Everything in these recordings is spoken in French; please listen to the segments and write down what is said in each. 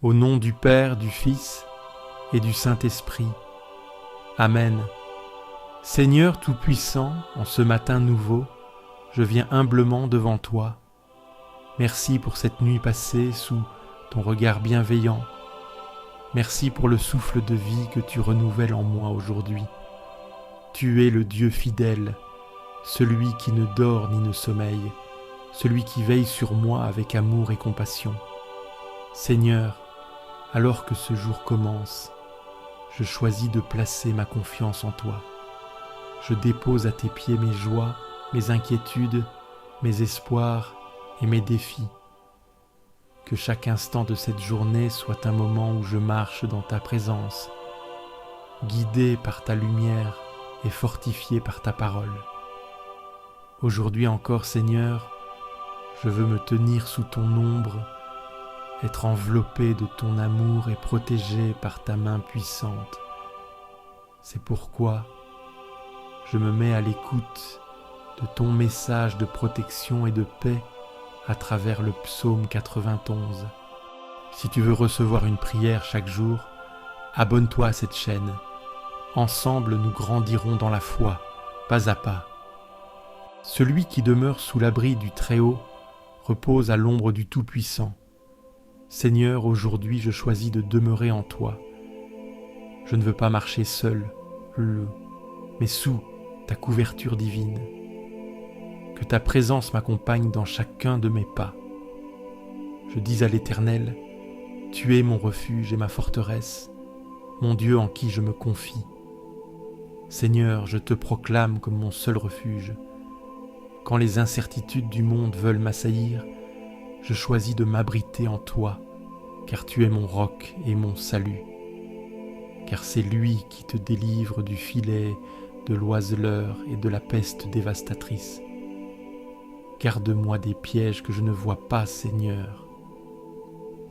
Au nom du Père, du Fils et du Saint-Esprit. Amen. Seigneur Tout-Puissant, en ce matin nouveau, je viens humblement devant toi. Merci pour cette nuit passée sous ton regard bienveillant. Merci pour le souffle de vie que tu renouvelles en moi aujourd'hui. Tu es le Dieu fidèle, celui qui ne dort ni ne sommeille, celui qui veille sur moi avec amour et compassion. Seigneur, alors que ce jour commence, je choisis de placer ma confiance en toi. Je dépose à tes pieds mes joies, mes inquiétudes, mes espoirs et mes défis. Que chaque instant de cette journée soit un moment où je marche dans ta présence, guidé par ta lumière et fortifié par ta parole. Aujourd'hui encore, Seigneur, je veux me tenir sous ton ombre, être enveloppé de ton amour et protégé par ta main puissante. C'est pourquoi je me mets à l'écoute de ton message de protection et de paix à travers le psaume 91. Si tu veux recevoir une prière chaque jour, abonne-toi à cette chaîne. Ensemble, nous grandirons dans la foi, pas à pas. Celui qui demeure sous l'abri du Très-Haut repose à l'ombre du Tout-Puissant. Seigneur, aujourd'hui je choisis de demeurer en toi. Je ne veux pas marcher seul, mais sous ta couverture divine. Que ta présence m'accompagne dans chacun de mes pas. Je dis à l'Éternel, tu es mon refuge et ma forteresse, mon Dieu en qui je me confie. Seigneur, je te proclame comme mon seul refuge. Quand les incertitudes du monde veulent m'assaillir, je choisis de m'abriter en toi, car tu es mon roc et mon salut. Car c'est lui qui te délivre du filet, de l'oiseleur et de la peste dévastatrice. Garde-moi des pièges que je ne vois pas, Seigneur.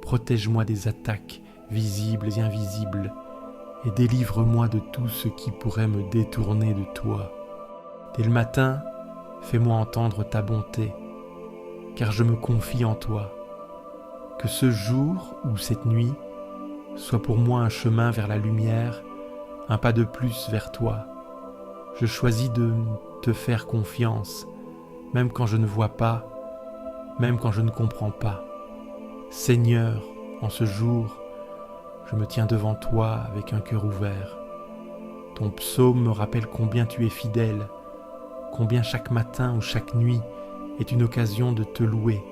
Protège-moi des attaques visibles et invisibles, et délivre-moi de tout ce qui pourrait me détourner de toi. Dès le matin, fais-moi entendre ta bonté, car je me confie en toi. Que ce jour ou cette nuit soit pour moi un chemin vers la lumière, un pas de plus vers toi. Je choisis de te faire confiance, même quand je ne vois pas, même quand je ne comprends pas. Seigneur, en ce jour, je me tiens devant toi avec un cœur ouvert. Ton psaume me rappelle combien tu es fidèle, combien chaque matin ou chaque nuit est une occasion de te louer.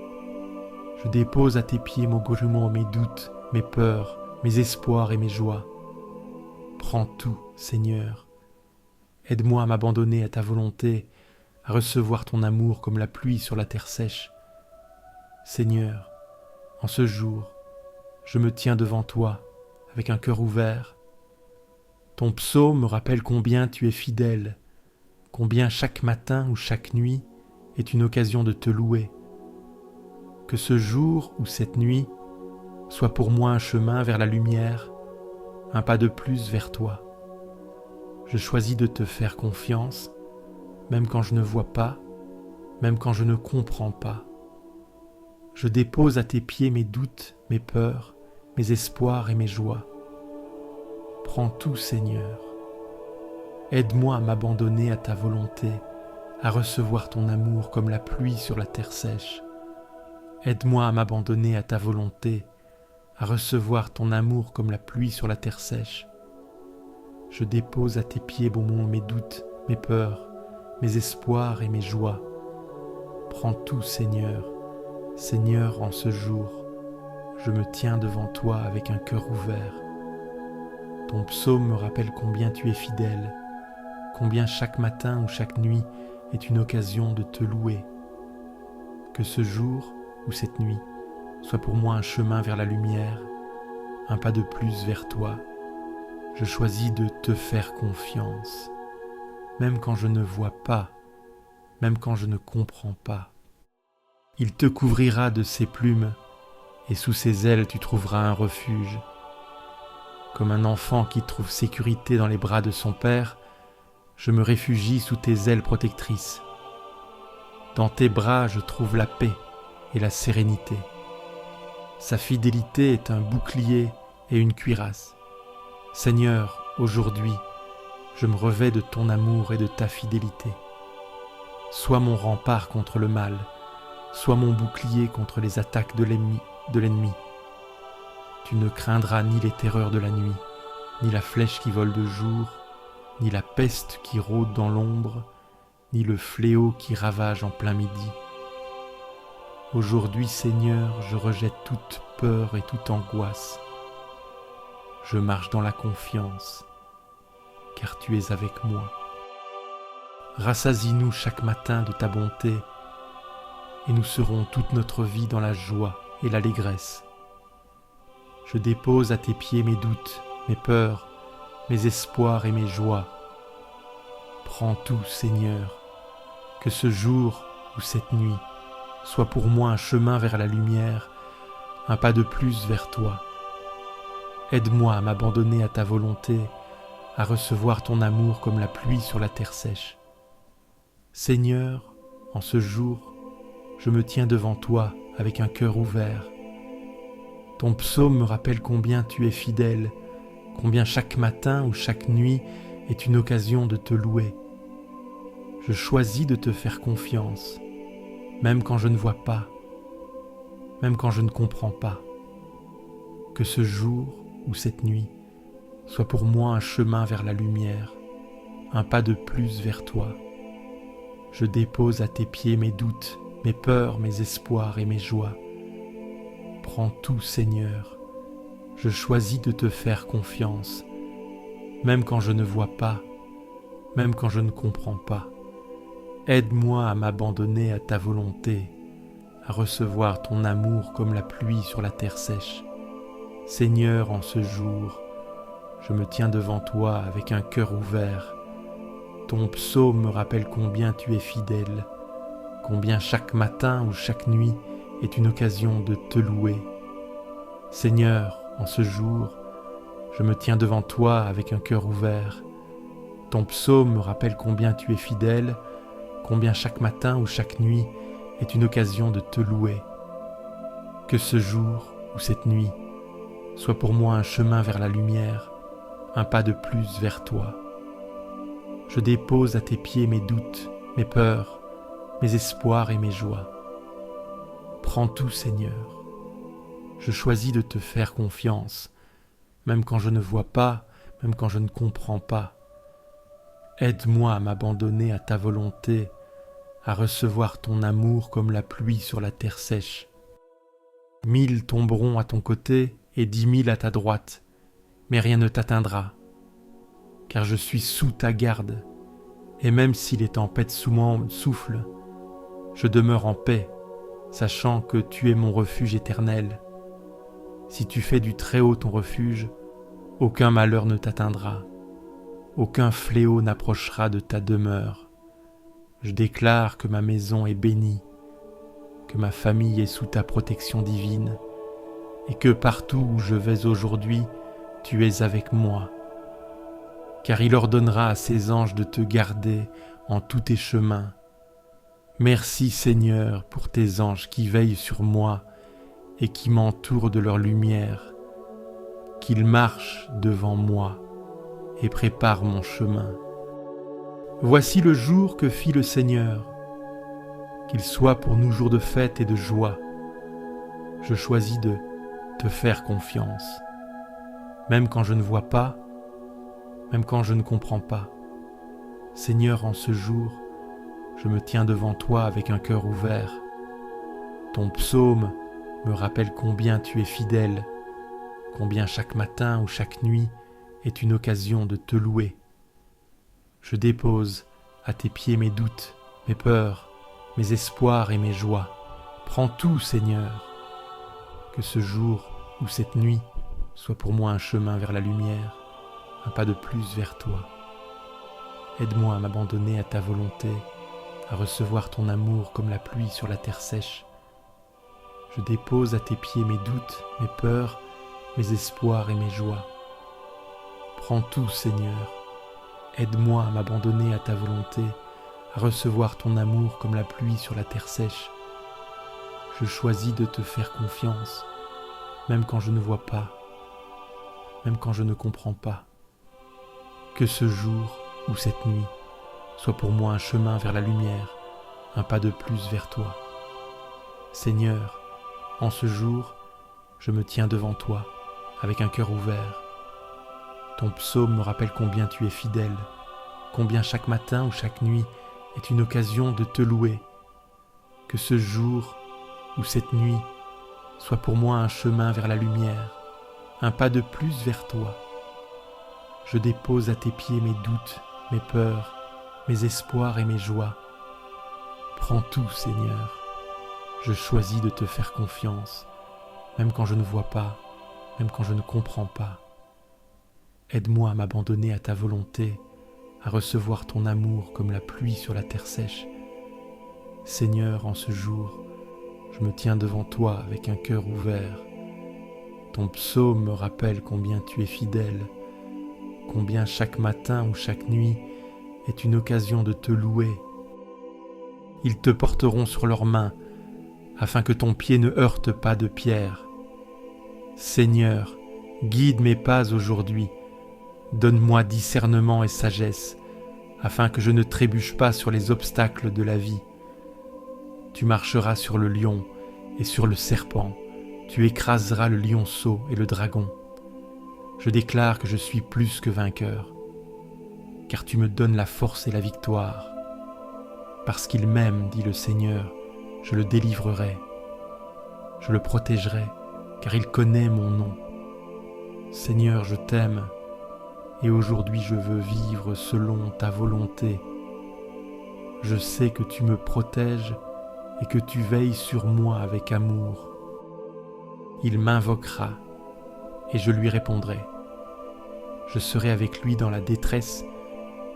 Je dépose à tes pieds mon grumeau, mes doutes, mes peurs, mes espoirs et mes joies. Prends tout, Seigneur. Aide-moi à m'abandonner à ta volonté, à recevoir ton amour comme la pluie sur la terre sèche. Seigneur, en ce jour, je me tiens devant toi avec un cœur ouvert. Ton psaume me rappelle combien tu es fidèle, combien chaque matin ou chaque nuit est une occasion de te louer. Que ce jour ou cette nuit soit pour moi un chemin vers la lumière, un pas de plus vers toi. Je choisis de te faire confiance, même quand je ne vois pas, même quand je ne comprends pas. Je dépose à tes pieds mes doutes, mes peurs, mes espoirs et mes joies. Prends tout, Seigneur. Aide-moi à m'abandonner à ta volonté, à recevoir ton amour comme la pluie sur la terre sèche. Aide-moi à m'abandonner à ta volonté, à recevoir ton amour comme la pluie sur la terre sèche. Je dépose à tes pieds, bon mon, mes doutes, mes peurs, mes espoirs et mes joies. Prends tout, Seigneur. Seigneur, en ce jour, je me tiens devant toi avec un cœur ouvert. Ton psaume me rappelle combien tu es fidèle, combien chaque matin ou chaque nuit est une occasion de te louer. Que ce jour ou cette nuit soit pour moi un chemin vers la lumière, un pas de plus vers toi. Je choisis de te faire confiance, même quand je ne vois pas, même quand je ne comprends pas. Il te couvrira de ses plumes, et sous ses ailes tu trouveras un refuge. Comme un enfant qui trouve sécurité dans les bras de son père, je me réfugie sous tes ailes protectrices. Dans tes bras je trouve la paix et la sérénité. Sa fidélité est un bouclier et une cuirasse. Seigneur, aujourd'hui, je me revêts de ton amour et de ta fidélité. Sois mon rempart contre le mal, sois mon bouclier contre les attaques de l'ennemi. Tu ne craindras ni les terreurs de la nuit, ni la flèche qui vole de jour, ni la peste qui rôde dans l'ombre, ni le fléau qui ravage en plein midi. Aujourd'hui, Seigneur, je rejette toute peur et toute angoisse. Je marche dans la confiance, car tu es avec moi. Rassasie-nous chaque matin de ta bonté, et nous serons toute notre vie dans la joie et l'allégresse. Je dépose à tes pieds mes doutes, mes peurs, mes espoirs et mes joies. Prends tout, Seigneur, que ce jour ou cette nuit soit pour moi un chemin vers la lumière, un pas de plus vers toi. Aide-moi à m'abandonner à ta volonté, à recevoir ton amour comme la pluie sur la terre sèche. Seigneur, en ce jour, je me tiens devant toi avec un cœur ouvert. Ton psaume me rappelle combien tu es fidèle, combien chaque matin ou chaque nuit est une occasion de te louer. Je choisis de te faire confiance, même quand je ne vois pas, même quand je ne comprends pas. Que ce jour ou cette nuit soit pour moi un chemin vers la lumière, un pas de plus vers toi. Je dépose à tes pieds mes doutes, mes peurs, mes espoirs et mes joies. Prends tout, Seigneur. Je choisis de te faire confiance, même quand je ne vois pas, même quand je ne comprends pas. Aide-moi à m'abandonner à ta volonté, à recevoir ton amour comme la pluie sur la terre sèche. Seigneur, en ce jour, je me tiens devant toi avec un cœur ouvert. Ton psaume me rappelle combien tu es fidèle, combien chaque matin ou chaque nuit est une occasion de te louer. Seigneur, en ce jour, je me tiens devant toi avec un cœur ouvert. Ton psaume me rappelle combien tu es fidèle, combien chaque matin ou chaque nuit est une occasion de te louer. Que ce jour ou cette nuit soit pour moi un chemin vers la lumière, un pas de plus vers toi. Je dépose à tes pieds mes doutes, mes peurs, mes espoirs et mes joies. Prends tout, Seigneur. Je choisis de te faire confiance, même quand je ne vois pas, même quand je ne comprends pas. Aide-moi à m'abandonner à ta volonté, à recevoir ton amour comme la pluie sur la terre sèche. 1000 tomberont à ton côté et 10 000 à ta droite, mais rien ne t'atteindra, car je suis sous ta garde, et même si les tempêtes sous moi soufflent, je demeure en paix, sachant que tu es mon refuge éternel. Si tu fais du Très-Haut ton refuge, aucun malheur ne t'atteindra, aucun fléau n'approchera de ta demeure. Je déclare que ma maison est bénie, que ma famille est sous ta protection divine, et que partout où je vais aujourd'hui, tu es avec moi. Car il ordonnera à ses anges de te garder en tous tes chemins. Merci Seigneur pour tes anges qui veillent sur moi et qui m'entourent de leur lumière, qu'ils marchent devant moi et préparent mon chemin. Voici le jour que fit le Seigneur, qu'il soit pour nous jour de fête et de joie. Je choisis de te faire confiance, même quand je ne vois pas, même quand je ne comprends pas. Seigneur, en ce jour, je me tiens devant toi avec un cœur ouvert. Ton psaume me rappelle combien tu es fidèle, combien chaque matin ou chaque nuit est une occasion de te louer. Je dépose à tes pieds mes doutes, mes peurs, mes espoirs et mes joies. Prends tout, Seigneur. Que ce jour ou cette nuit soit pour moi un chemin vers la lumière, un pas de plus vers toi. Aide-moi à m'abandonner à ta volonté, à recevoir ton amour comme la pluie sur la terre sèche. Je dépose à tes pieds mes doutes, mes peurs, mes espoirs et mes joies. Prends tout, Seigneur. Aide-moi à m'abandonner à ta volonté, à recevoir ton amour comme la pluie sur la terre sèche. Je choisis de te faire confiance, même quand je ne vois pas, même quand je ne comprends pas. Que ce jour ou cette nuit soit pour moi un chemin vers la lumière, un pas de plus vers toi. Seigneur, en ce jour, je me tiens devant toi avec un cœur ouvert. Ton psaume me rappelle combien tu es fidèle, combien chaque matin ou chaque nuit est une occasion de te louer. Que ce jour ou cette nuit soit pour moi un chemin vers la lumière, un pas de plus vers toi. Je dépose à tes pieds mes doutes, mes peurs, mes espoirs et mes joies. Prends tout, Seigneur. Je choisis de te faire confiance, même quand je ne vois pas, même quand je ne comprends pas. Aide-moi à m'abandonner à ta volonté, à recevoir ton amour comme la pluie sur la terre sèche. Seigneur, en ce jour, je me tiens devant toi avec un cœur ouvert. Ton psaume me rappelle combien tu es fidèle, combien chaque matin ou chaque nuit est une occasion de te louer. Ils te porteront sur leurs mains, afin que ton pied ne heurte pas de pierre. Seigneur, guide mes pas aujourd'hui, donne-moi discernement et sagesse, afin que je ne trébuche pas sur les obstacles de la vie. Tu marcheras sur le lion et sur le serpent, tu écraseras le lionceau et le dragon. Je déclare que je suis plus que vainqueur, car tu me donnes la force et la victoire. Parce qu'il m'aime, dit le Seigneur, je le délivrerai. Je le protégerai, car il connaît mon nom. Seigneur, je t'aime, et aujourd'hui je veux vivre selon ta volonté. Je sais que tu me protèges et que tu veilles sur moi avec amour. Il m'invoquera, et je lui répondrai. Je serai avec lui dans la détresse,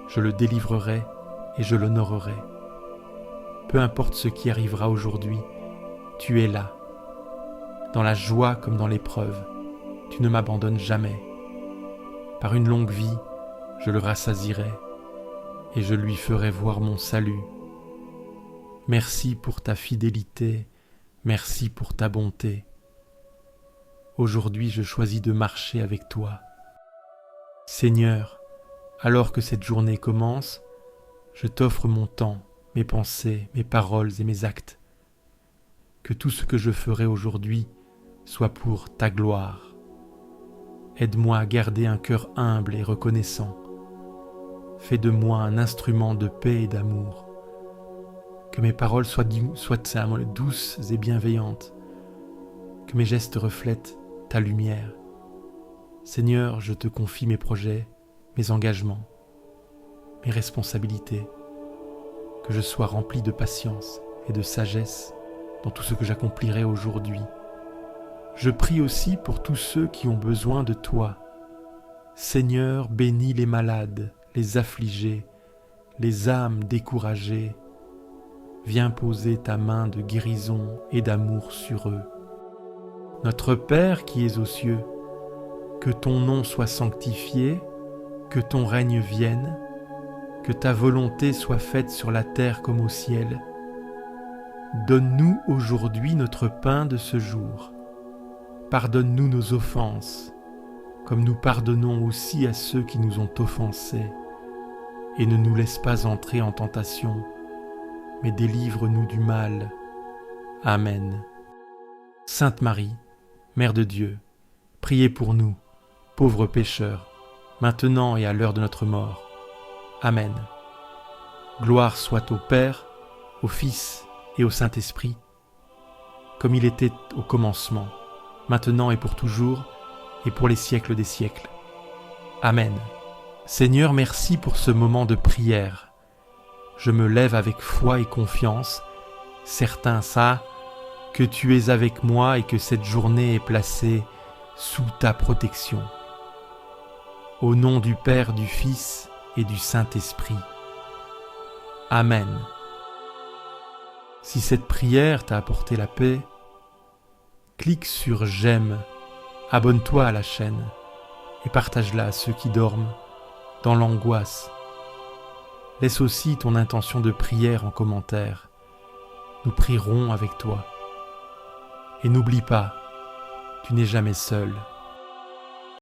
je le délivrerai et je l'honorerai. Peu importe ce qui arrivera aujourd'hui, tu es là. Dans la joie comme dans l'épreuve, tu ne m'abandonnes jamais. Par une longue vie, je le rassasierai et je lui ferai voir mon salut. Merci pour ta fidélité, merci pour ta bonté. Aujourd'hui, je choisis de marcher avec toi. Seigneur, alors que cette journée commence, je t'offre mon temps, mes pensées, mes paroles et mes actes. Que tout ce que je ferai aujourd'hui soit pour ta gloire. Aide-moi à garder un cœur humble et reconnaissant. Fais de moi un instrument de paix et d'amour. Que mes paroles soient douces et bienveillantes. Que mes gestes reflètent ta lumière. Seigneur, je te confie mes projets, mes engagements, mes responsabilités. Que je sois rempli de patience et de sagesse dans tout ce que j'accomplirai aujourd'hui. Je prie aussi pour tous ceux qui ont besoin de toi. Seigneur, bénis les malades, les affligés, les âmes découragées. Viens poser ta main de guérison et d'amour sur eux. Notre Père qui es aux cieux, que ton nom soit sanctifié, que ton règne vienne, que ta volonté soit faite sur la terre comme au ciel. Donne-nous aujourd'hui notre pain de ce jour. Pardonne-nous nos offenses, comme nous pardonnons aussi à ceux qui nous ont offensés. Et ne nous laisse pas entrer en tentation, mais délivre-nous du mal. Amen. Sainte Marie, Mère de Dieu, priez pour nous, pauvres pécheurs, maintenant et à l'heure de notre mort. Amen. Gloire soit au Père, au Fils et au Saint-Esprit, comme il était au commencement, maintenant et pour toujours, et pour les siècles des siècles. Amen. Seigneur, merci pour ce moment de prière. Je me lève avec foi et confiance, certain ça, que tu es avec moi et que cette journée est placée sous ta protection. Au nom du Père, du Fils et du Saint-Esprit. Amen. Si cette prière t'a apporté la paix, clique sur j'aime, abonne-toi à la chaîne et partage-la à ceux qui dorment dans l'angoisse. Laisse aussi ton intention de prière en commentaire. Nous prierons avec toi. Et n'oublie pas, tu n'es jamais seul.